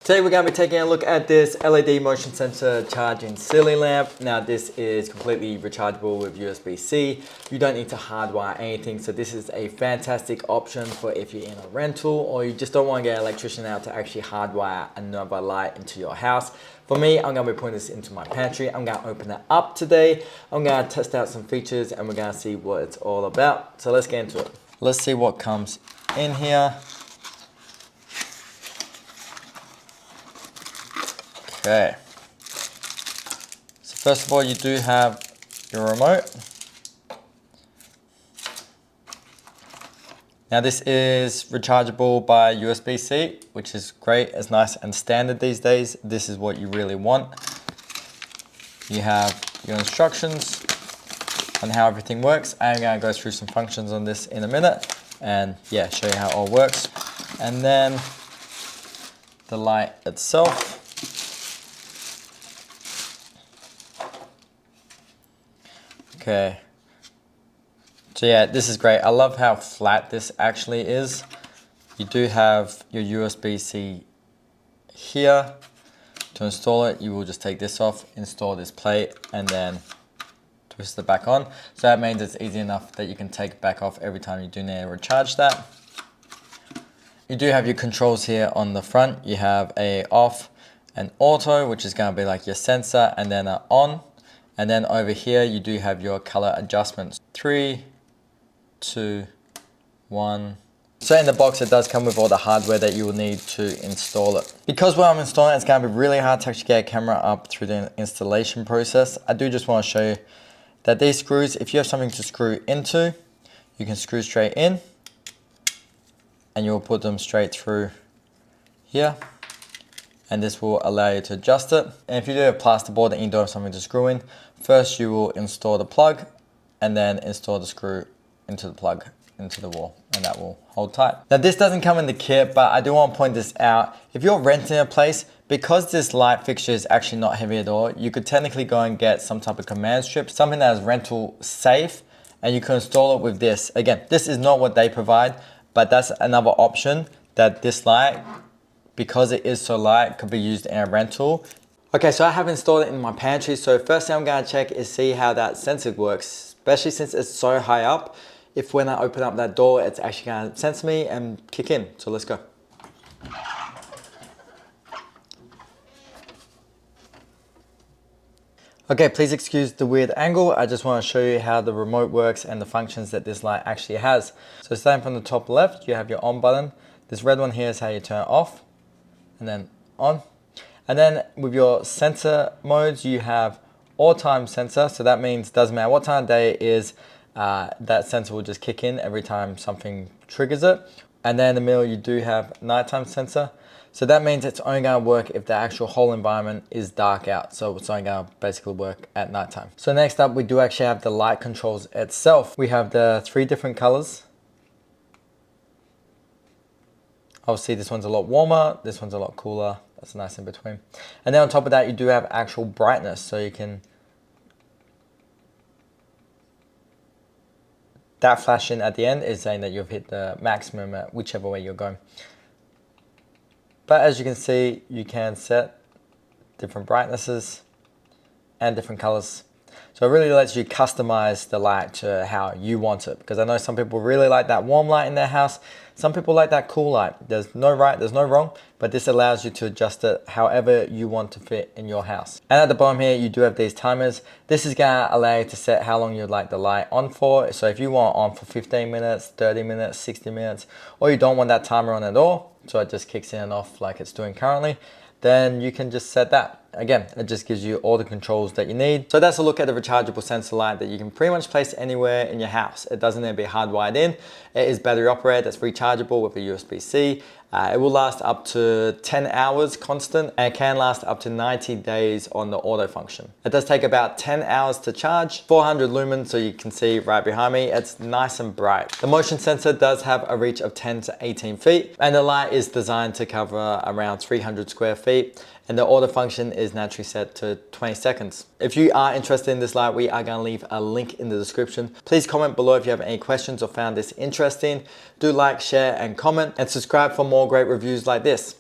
Today we're going to be taking a look at this LED motion sensor charging ceiling lamp. Now this is completely rechargeable with USB-C. You don't need to hardwire anything, so this is a fantastic option for if you're in a rental or you just don't want to get an electrician out to actually hardwire another light into your house. For me, I'm going to be putting this into my pantry. I'm going to open it up today. I'm going to test out some features and we're going to see what it's all about. So let's get into it. Let's see what comes in here. Okay, so first of all, you do have your remote. Now this is rechargeable by USB-C, which is great. It's nice and standard these days. This is what you really want. You have your instructions on how everything works. I'm going to go through some functions on this in a minute and yeah, show you how it all works. And then the light itself. Okay, so yeah, this is great. I love how flat this actually is. You do have your USB-C here. To install it, you will just take this off, install this plate, and then twist it back on. So that means it's easy enough that you can take it back off every time you do need to recharge that. You do have your controls here on the front. You have a off and auto, which is going to be like your sensor, and then an on. And then over here, you do have your color adjustments. 3, 2, 1. So in the box, it does come with all the hardware that you will need to install it. Because when I'm installing it, it's gonna be really hard to actually get a camera up through the installation process. I do just wanna show you that these screws, if you have something to screw into, you can screw straight in and you'll put them straight through here. And this will allow you to adjust it. And if you do have plasterboard and you don't have something to screw in, first you will install the plug and then install the screw into the plug, into the wall, and that will hold tight. Now this doesn't come in the kit, but I do want to point this out. If you're renting a place, because this light fixture is actually not heavy at all, you could technically go and get some type of command strip, something that is rental safe, and you can install it with this. Again, this is not what they provide, but that's another option that this light, because it is so light, could be used in a rental. Okay, so I have installed it in my pantry. So first thing I'm gonna check is see how that sensor works, especially since it's so high up. If when I open up that door, it's actually gonna sense me and kick in. So let's go. Okay, please excuse the weird angle. I just wanna show you how the remote works and the functions that this light actually has. So starting from the top left, you have your on button. This red one here is how you turn it off and then on. And then with your sensor modes, you have all time sensor. So that means it doesn't matter what time of day it is, that sensor will just kick in every time something triggers it. And then in the middle, you do have nighttime sensor. So that means it's only gonna work if the actual whole environment is dark out. So it's only gonna basically work at nighttime. So next up, we do actually have the light controls itself. We have the 3 different colors. Obviously this one's a lot warmer, this one's a lot cooler. That's nice in between. And then on top of that, you do have actual brightness. So you can, that flashing at the end is saying that you've hit the maximum at whichever way you're going. But as you can see, you can set different brightnesses and different colors. So it really lets you customize the light to how you want it. Because I know some people really like that warm light in their house. Some people like that cool light. There's no right, there's no wrong, but this allows you to adjust it however you want to fit in your house. And at the bottom here, you do have these timers. This is gonna allow you to set how long you'd like the light on for. So if you want on for 15 minutes, 30 minutes, 60 minutes, or you don't want that timer on at all, so it just kicks in and off like it's doing currently, then you can just set that. Again, it just gives you all the controls that you need. So that's a look at the rechargeable sensor light that you can pretty much place anywhere in your house. It doesn't need to be hardwired in. It is battery operated, it's rechargeable with a USB-C. It will last up to 10 hours constant and it can last up to 90 days on the auto function. It does take about 10 hours to charge, 400 lumens, so you can see right behind me, it's nice and bright. The motion sensor does have a reach of 10 to 18 feet and the light is designed to cover around 300 square feet. And the auto function is naturally set to 20 seconds. If you are interested in this light, we are gonna leave a link in the description. Please comment below if you have any questions or found this interesting. Do like, share, and comment, and subscribe for more great reviews like this.